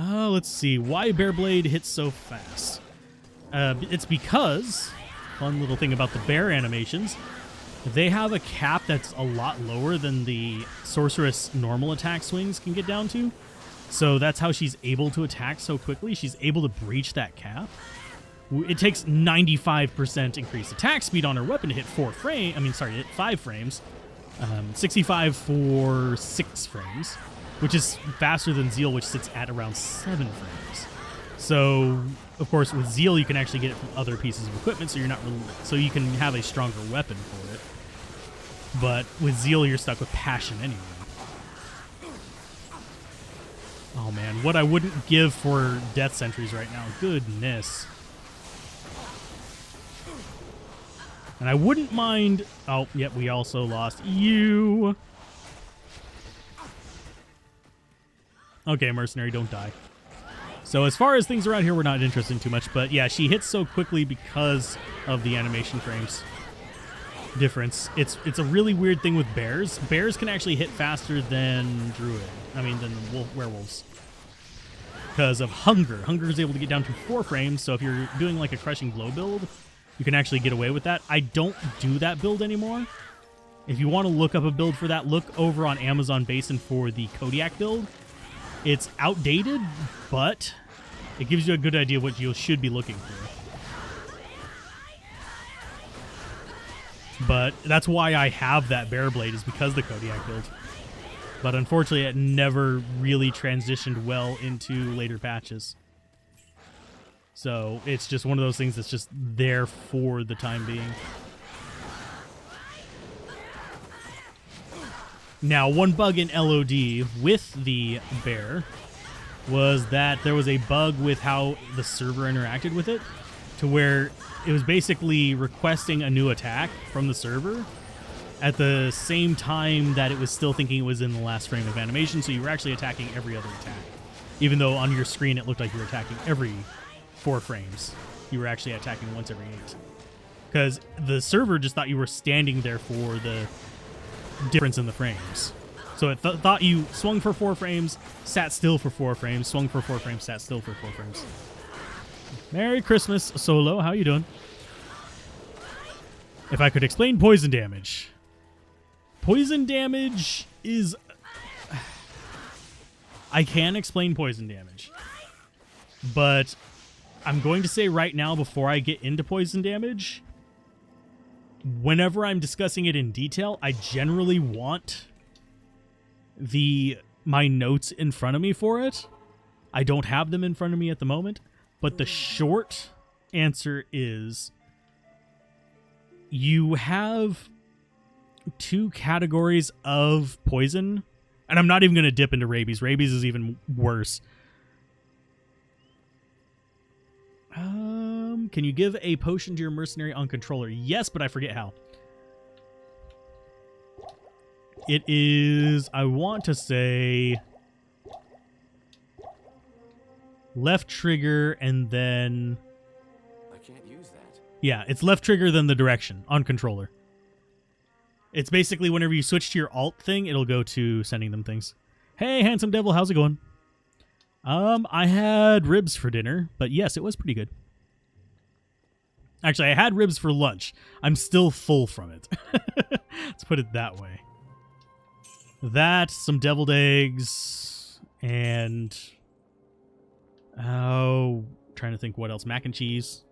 Let's see. Why Bearblade hits so fast? It's because, fun little thing about the bear animations, they have a cap that's a lot lower than the Sorceress normal attack swings can get down to. So that's how she's able to attack so quickly. She's able to breach that cap. It takes 95% increased attack speed on her weapon to hit 5 frames. 65 for 6 frames, which is faster than Zeal, which sits at around 7 frames. So, of course, with Zeal, you can actually get it from other pieces of equipment, so you can have a stronger weapon for it. But with Zeal, you're stuck with Passion anyway. Oh man, what I wouldn't give for Death Sentries right now. Goodness. And I wouldn't mind... Oh, yep, we also lost you. Okay, Mercenary, don't die. So as far as things around here, we're not interested in too much. But yeah, she hits so quickly because of the animation frames difference. It's a really weird thing with bears. Bears can actually hit faster than than werewolves. Because of Hunger. Hunger is able to get down to 4 frames, so if you're doing like a Crushing Blow build, you can actually get away with that. I don't do that build anymore. If you want to look up a build for that, look over on Amazon Basin for the Kodiak build. It's outdated, but it gives you a good idea of what you should be looking for. But that's why I have that Bearblade, is because of the Kodiak build. But unfortunately, it never really transitioned well into later patches. So it's just one of those things that's just there for the time being. Now, one bug in LOD with the bear was that there was a bug with how the server interacted with it, to where it was basically requesting a new attack from the server at the same time that it was still thinking it was in the last frame of animation, so you were actually attacking every other attack. Even though on your screen it looked like you were attacking every 4 frames. You were actually attacking once every 8. Because the server just thought you were standing there for the difference in the frames. So it thought you swung for 4 frames, sat still for 4 frames, swung for 4 frames, sat still for 4 frames. Merry Christmas, Solo. How you doing? If I could explain poison damage. Poison damage is... I can explain poison damage. But I'm going to say right now, before I get into poison damage, whenever I'm discussing it in detail, I generally want my notes in front of me for it. I don't have them in front of me at the moment, but the short answer is you have 2 categories of poison, and I'm not even going to dip into rabies. Rabies is even worse. Can you give a potion to your mercenary on controller? Yes, but I forget how. It is, I want to say, left trigger and then... I can't use that. Yeah, it's left trigger then the direction on controller. It's basically whenever you switch to your alt thing, it'll go to sending them things. Hey, Handsome Devil, how's it going? I had ribs for dinner, but yes, it was pretty good. Actually, I had ribs for lunch. I'm still full from it. Let's put it that way. That, some deviled eggs, and... oh, trying to think what else. Mac and cheese.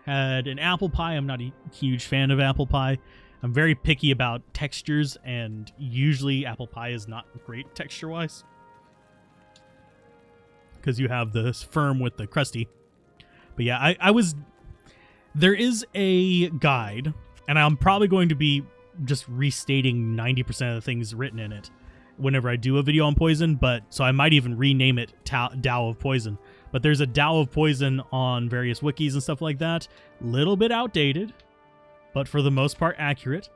Had an apple pie. I'm not a huge fan of apple pie. I'm very picky about textures, and usually apple pie is not great texture-wise. Because you have the firm with the crusty. But yeah, I was... there is a guide, and I'm probably going to be just restating 90% of the things written in it whenever I do a video on poison, but so I might even rename it Tao of Poison. But there's a Tao of Poison on various wikis and stuff like that. Little bit outdated, but for the most part accurate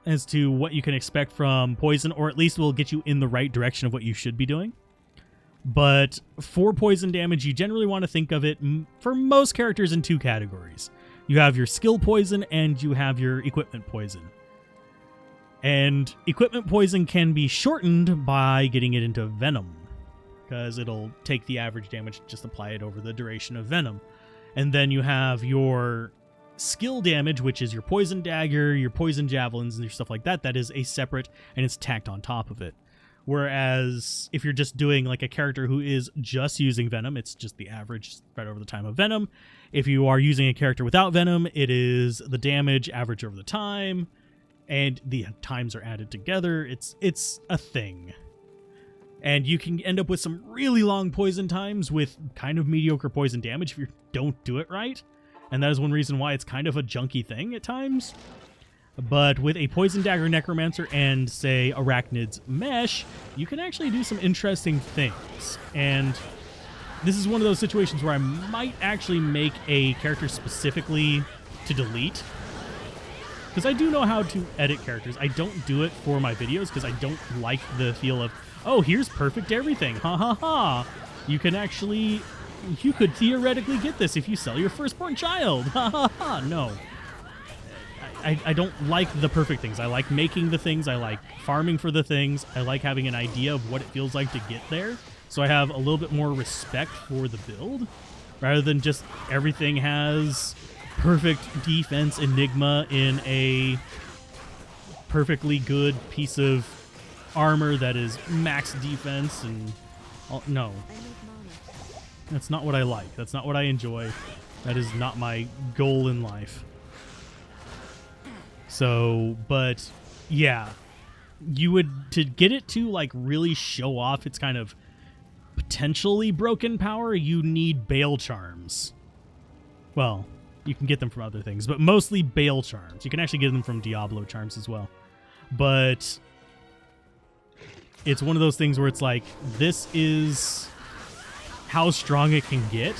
as to what you can expect from poison, or at least will get you in the right direction of what you should be doing. But for poison damage, you generally want to think of it, for most characters, in 2 categories. You have your skill poison and you have your equipment poison. And equipment poison can be shortened by getting it into venom, because it'll take the average damage, just apply it over the duration of venom. And then you have your skill damage, which is your poison dagger, your poison javelins, and your stuff like that. That is a separate, and it's tacked on top of it. Whereas if you're just doing like a character who is just using venom, it's just the average spread over the time of venom. If you are using a character without venom, it is the damage average over the time, and the times are added together. It's a thing. And you can end up with some really long poison times with kind of mediocre poison damage if you don't do it right. And that is one reason why it's kind of a junky thing at times. But with a Poison Dagger Necromancer and, say, Arachnid's Mesh, you can actually do some interesting things. And this is one of those situations where I might actually make a character specifically to delete. Because I do know how to edit characters. I don't do it for my videos because I don't like the feel of, oh, here's perfect everything. Ha ha ha. You could theoretically get this if you sell your firstborn child. Ha ha ha. No. I don't like the perfect things. I like making the things. I like farming for the things. I like having an idea of what it feels like to get there. So I have a little bit more respect for the build rather than just everything has perfect defense enigma in a perfectly good piece of armor that is max defense and no. That's not what I like. That's not what I enjoy. That is not my goal in life. So, but yeah, to get it to like really show off its kind of potentially broken power, you need Bale Charms. Well, you can get them from other things, but mostly Bale Charms. You can actually get them from Diablo Charms as well. But it's one of those things where it's like, this is how strong it can get,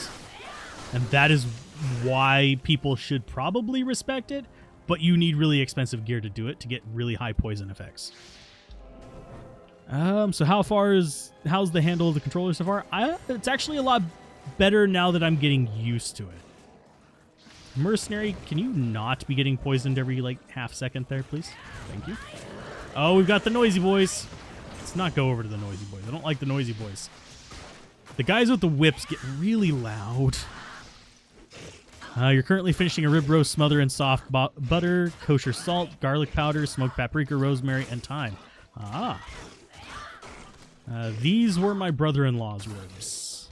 and that is why people should probably respect it. But you need really expensive gear to do it to get really high poison effects. So how's the handle of the controller so far? It's actually a lot better now that I'm getting used to it. Mercenary, can you not be getting poisoned every like half second there, please? Thank you. Oh, we've got the noisy boys. Let's not go over to the noisy boys. I don't like the noisy boys. The guys with the whips get really loud. You're currently finishing a rib roast, smother in soft butter, kosher salt, garlic powder, smoked paprika, rosemary, and thyme. These were my brother-in-law's ribs.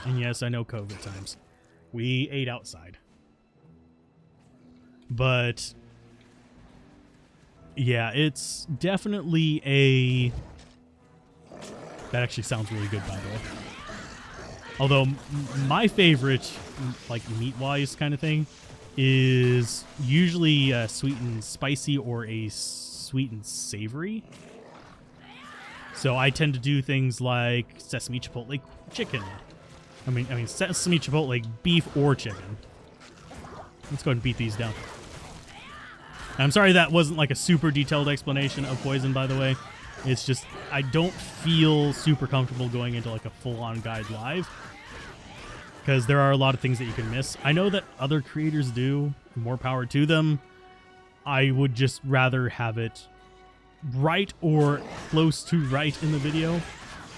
And yes, I know COVID times. We ate outside. But yeah, it's definitely a... That actually sounds really good, by the way. Although my favorite, like meat-wise kind of thing, is usually sweet and spicy or a sweet and savory. So I tend to do things like sesame chipotle chicken. I mean sesame chipotle beef or chicken. Let's go ahead and beat these down. I'm sorry that wasn't like a super detailed explanation of poison, by the way. It's just I don't feel super comfortable going into like a full-on guide live, because there are a lot of things that you can miss. I know that other creators do. More power to them. I would just rather have it right or close to right in the video.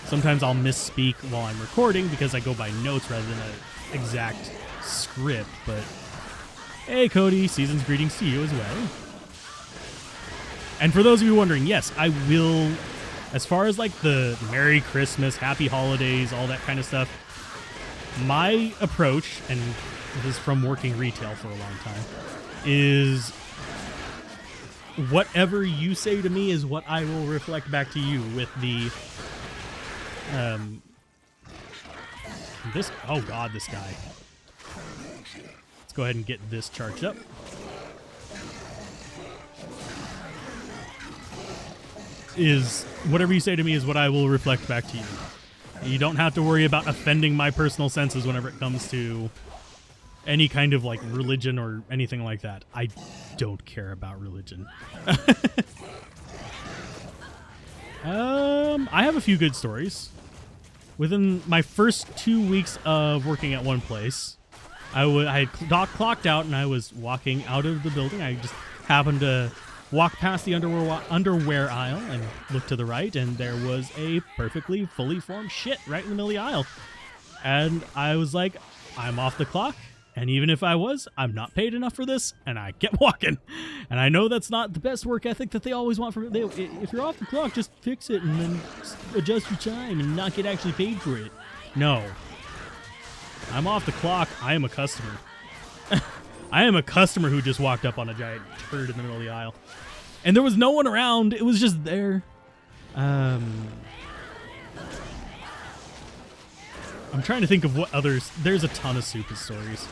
Sometimes I'll misspeak while I'm recording because I go by notes rather than an exact script. But hey, Cody, season's greetings to you as well. And for those of you wondering, yes, I will, as far as like the Merry Christmas, Happy Holidays, all that kind of stuff, my approach, and this is from working retail for a long time, is whatever you say to me is what I will reflect back to you with the, oh god, this guy. Let's go ahead and get this charged up. Is whatever you say to me is what I will reflect back to you. You don't have to worry about offending my personal senses whenever it comes to any kind of like religion or anything like that. I don't care about religion. I have a few good stories. Within my first 2 weeks of working at one place, I had clocked out and I was walking out of the building. I just happened to walk past the underwear aisle and look to the right, and there was a perfectly fully formed shit right in the middle of the aisle. And I was like, I'm off the clock. And even if I was, I'm not paid enough for this, and I kept walking. And I know that's not the best work ethic that they always want from it. If you're off the clock, just fix it and then adjust your time and not get actually paid for it. No. I'm off the clock. I am a customer. I am a customer who just walked up on a giant turd in the middle of the aisle. And there was no one around. It was just there. I'm trying to think of what others... There's a ton of super stories.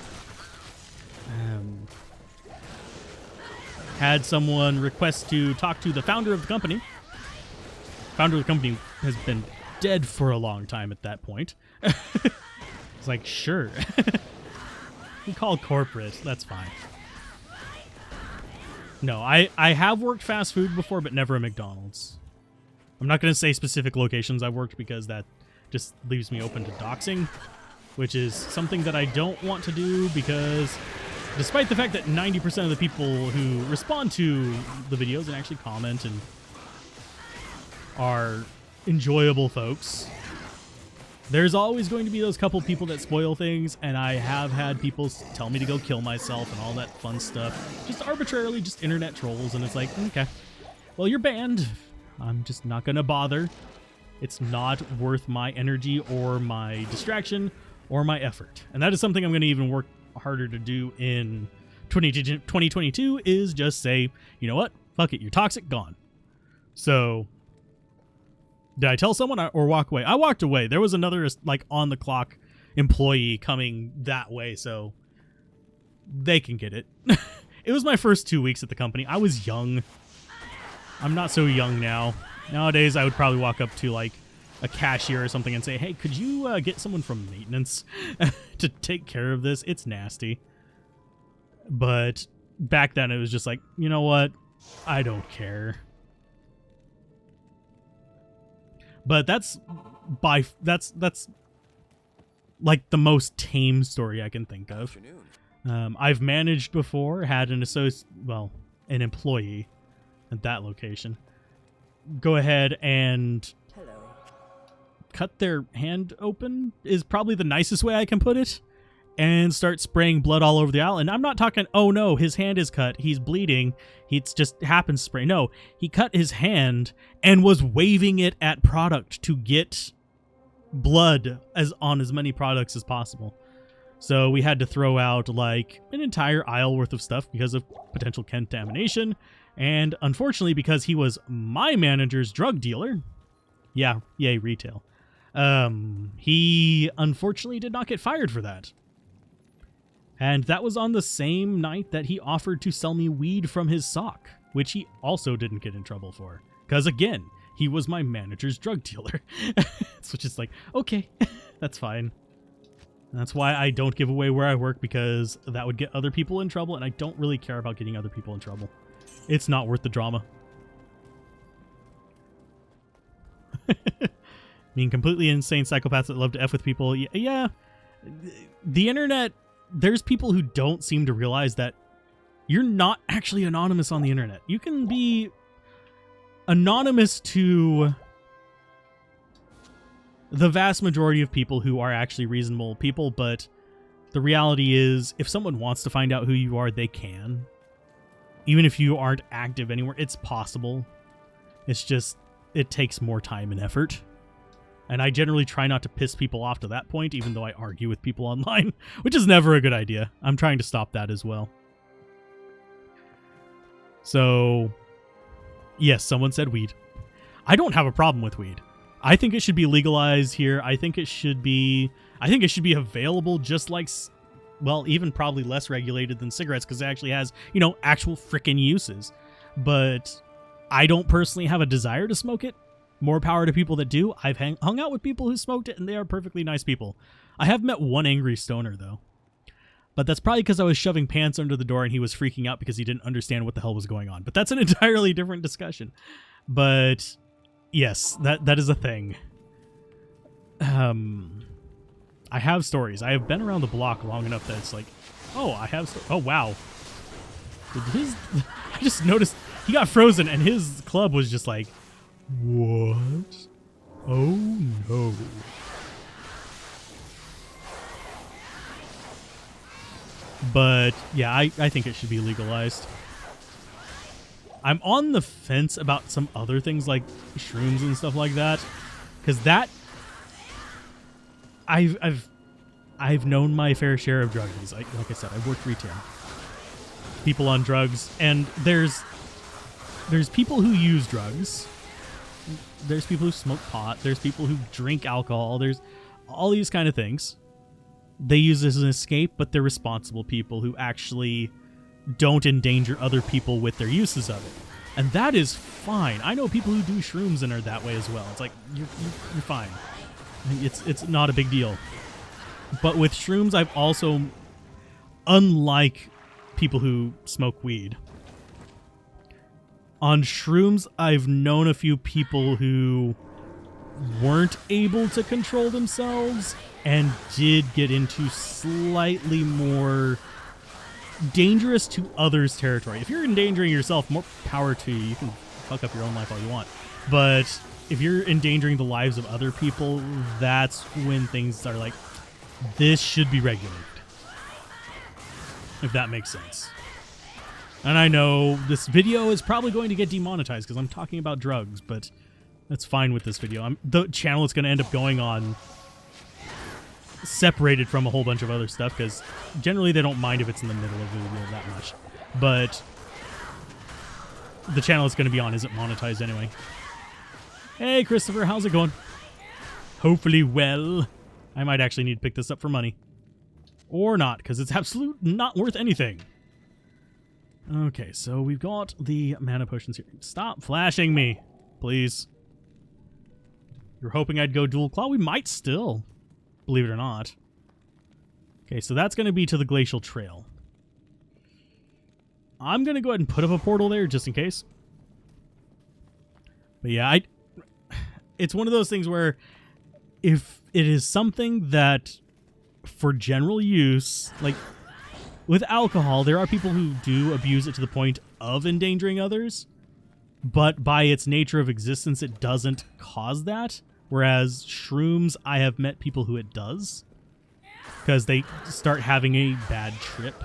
Had someone request to talk to the founder of the company. Founder of the company has been dead for a long time at that point. It's like, sure. We call corporate. That's fine. No, I have worked fast food before, but never a McDonald's. I'm not going to say specific locations I've worked because that just leaves me open to doxing, which is something that I don't want to do because despite the fact that 90% of the people who respond to the videos and actually comment and are enjoyable folks, there's always going to be those couple people that spoil things, and I have had people tell me to go kill myself and all that fun stuff. Just arbitrarily, just internet trolls, and it's like, okay, well, you're banned. I'm just not going to bother. It's not worth my energy or my distraction or my effort. And that is something I'm going to even work harder to do in 2022 is just say, you know what? Fuck it. You're toxic. Gone. So did I tell someone or walk away? I walked away. There was another like on the clock employee coming that way. So they can get it. It was my first 2 weeks at the company. I was young. I'm not so young now. Nowadays, I would probably walk up to like a cashier or something and say, hey, could you get someone from maintenance to take care of this? It's nasty. But back then, it was just like, you know what? I don't care. But that's like the most tame story I can think of. I've managed before, had an an employee at that location go ahead and cut their hand open is probably the nicest way I can put it, and start spraying blood all over the aisle. And I'm not talking, oh no, his hand is cut, he's bleeding, it's just happens to spray. No, he cut his hand and was waving it at product to get blood on as many products as possible. So we had to throw out like an entire aisle worth of stuff because of potential contamination. And unfortunately, because he was my manager's drug dealer, yeah, yay, retail, he unfortunately did not get fired for that. And that was on the same night that he offered to sell me weed from his sock, which he also didn't get in trouble for. Because again, he was my manager's drug dealer. So it's just like, okay, that's fine. That's why I don't give away where I work, because that would get other people in trouble, and I don't really care about getting other people in trouble. It's not worth the drama. I mean, completely insane psychopaths that love to F with people. Yeah, the internet, there's people who don't seem to realize that you're not actually anonymous on the internet. You can be anonymous to the vast majority of people who are actually reasonable people, but the reality is, if someone wants to find out who you are, they can. Even if you aren't active anywhere, it's possible. It's just, it takes more time and effort. And I generally try not to piss people off to that point, even though I argue with people online, which is never a good idea. I'm trying to stop that as well. So, yes, someone said weed. I don't have a problem with weed. I think it should be legalized here. I think it should be available just like, well, even probably less regulated than cigarettes, because it actually has, actual frickin' uses. But I don't personally have a desire to smoke it. More power to people that do. I've hung out with people who smoked it, and they are perfectly nice people. I have met one angry stoner, though. But that's probably because I was shoving pants under the door and he was freaking out because he didn't understand what the hell was going on. But that's an entirely different discussion. But yes, that is a thing. I have stories. I have been around the block long enough that it's like, oh, I have... Oh, wow. I just noticed he got frozen, and his club was just like, what? Oh no. But yeah, I think it should be legalized. I'm on the fence about some other things like shrooms and stuff like that, because that I've known my fair share of druggies. Like I said, I've worked retail. People on drugs, and there's people who use drugs. There's people who smoke pot. There's people who drink alcohol. There's all these kind of things. They use this as an escape, but they're responsible people who actually don't endanger other people with their uses of it. And that is fine. I know people who do shrooms and are that way as well. It's like, you're fine. It's not a big deal. But with shrooms, I've also, unlike people who smoke weed, on shrooms, I've known a few people who weren't able to control themselves and did get into slightly more dangerous to others territory. If you're endangering yourself, more power to you. You can fuck up your own life all you want. But if you're endangering the lives of other people, that's when things are like, this should be regulated. If that makes sense. And I know this video is probably going to get demonetized because I'm talking about drugs, but that's fine with this video. The channel is going to end up going on separated from a whole bunch of other stuff because generally they don't mind if it's in the middle of the video that much. But the channel it's going to be on isn't monetized anyway. Hey, Christopher, how's it going? Hopefully well. I might actually need to pick this up for money. Or not, because it's absolutely not worth anything. Okay, so we've got the mana potions here. Stop flashing me, please. You're hoping I'd go dual claw? We might still, believe it or not. Okay, so that's going to be to the Glacial Trail. I'm going to go ahead and put up a portal there just in case. But yeah, it's one of those things where if it is something that for general use, like with alcohol, there are people who do abuse it to the point of endangering others, but by its nature of existence, it doesn't cause that. Whereas shrooms, I have met people who it does because they start having a bad trip.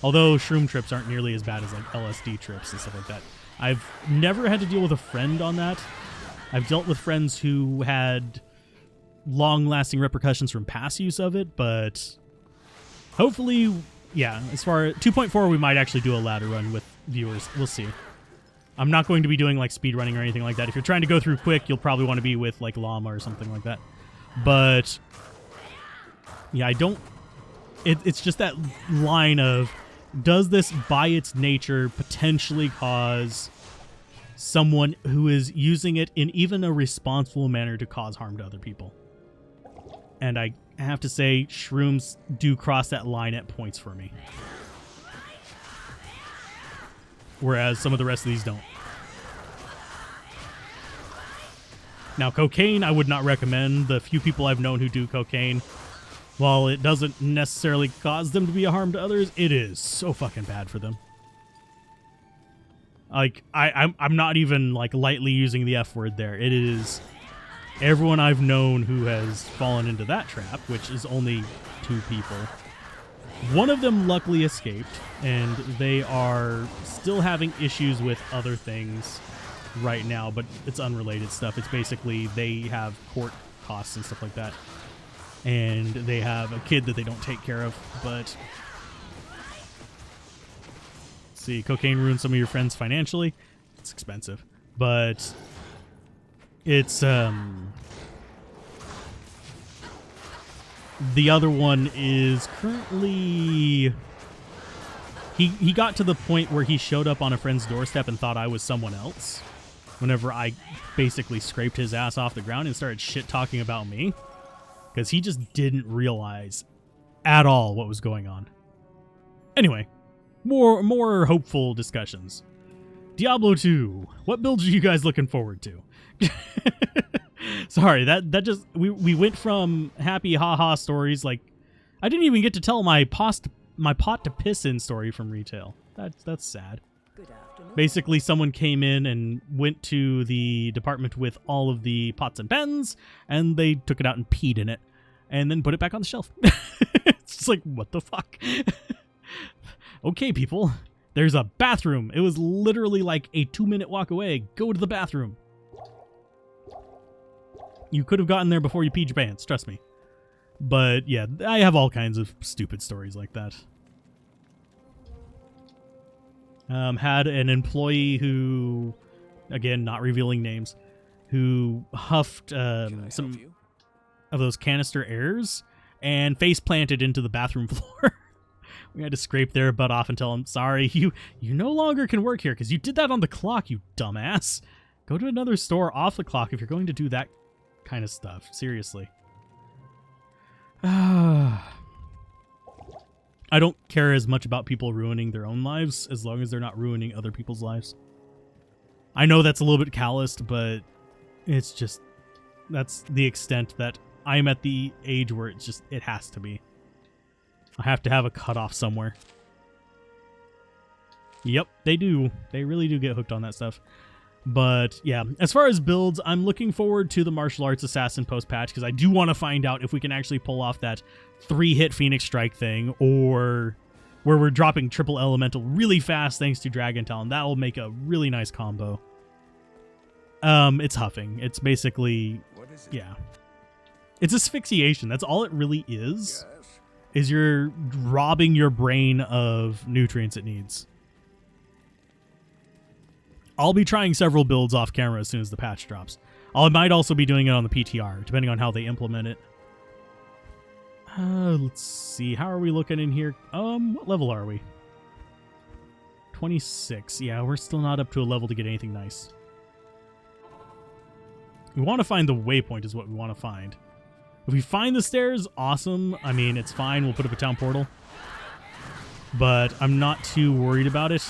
Although shroom trips aren't nearly as bad as like LSD trips and stuff like that. I've never had to deal with a friend on that. I've dealt with friends who had long-lasting repercussions from past use of it, but hopefully, yeah, as far as 2.4, we might actually do a ladder run with viewers. We'll see. I'm not going to be doing like speed running or anything like that. If you're trying to go through quick, you'll probably want to be with like Llama or something like that. But yeah, it's just that line of, does this by its nature potentially cause someone who is using it in even a responsible manner to cause harm to other people? And I have to say, shrooms do cross that line at points for me. Whereas some of the rest of these don't. Now, cocaine, I would not recommend. The few people I've known who do cocaine, while it doesn't necessarily cause them to be a harm to others, it is so fucking bad for them. Like, I'm not even, like, lightly using the F word there. It is everyone I've known who has fallen into that trap, which is only 2 people. One of them luckily escaped, and they are still having issues with other things right now, but it's unrelated stuff. It's basically they have court costs and stuff like that, and they have a kid that they don't take care of. But see, cocaine ruins some of your friends financially. It's expensive, but it's the other one is currently he got to the point where he showed up on a friend's doorstep and thought I was someone else whenever I basically scraped his ass off the ground and started shit talking about me, because he just didn't realize at all what was going on. Anyway, more hopeful discussions. Diablo 2. What builds are you guys looking forward to? Sorry, that just we went from happy haha stories, like I didn't even get to tell my pot to piss in story from retail. That's sad. Good afternoon. Basically, someone came in and went to the department with all of the pots and pans, and they took it out and peed in it, and then put it back on the shelf. It's just like, what the fuck? Okay, people, there's a bathroom. It was literally like a 2-minute walk away. Go to the bathroom. You could have gotten there before you peed your pants, trust me. But yeah, I have all kinds of stupid stories like that. Had an employee who, again, not revealing names, who huffed some of those canister airs and face planted into the bathroom floor. We had to scrape their butt off and tell them, sorry, you no longer can work here because you did that on the clock, you dumbass. Go to another store off the clock if you're going to do that kind of stuff. Seriously. I don't care as much about people ruining their own lives as long as they're not ruining other people's lives. I know that's a little bit calloused, but it's just, that's the extent that I'm at the age where it's just, it has to be. I have to have a cutoff somewhere. Yep, they do. They really do get hooked on that stuff. But yeah, as far as builds, I'm looking forward to the martial arts assassin post-patch because I do want to find out if we can actually pull off that 3-hit Phoenix Strike thing, or where we're dropping triple elemental really fast thanks to Dragon Talon. That will make a really nice combo. It's huffing. It's basically, yeah. It's asphyxiation. That's all it really is. Is you're robbing your brain of nutrients it needs. I'll be trying several builds off camera as soon as the patch drops. I might also be doing it on the PTR, depending on how they implement it. Let's see. How are we looking in here? What level are we? 26. Yeah, we're still not up to a level to get anything nice. We want to find the waypoint is what we want to find. If we find the stairs, awesome. I mean, it's fine. We'll put up a town portal. But I'm not too worried about it.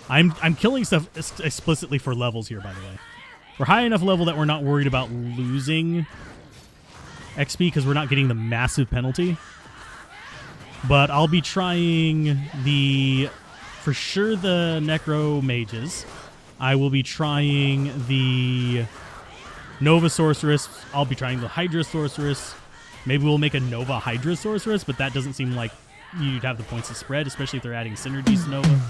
I'm killing stuff explicitly for levels here, by the way. We're high enough level that we're not worried about losing XP because we're not getting the massive penalty. But I'll be trying for sure the Necro Mages. I will be trying the Nova Sorceress. I'll be trying the Hydra Sorceress. Maybe we'll make a Nova Hydra Sorceress, but that doesn't seem like you'd have the points to spread, especially if they're adding synergies to Nova.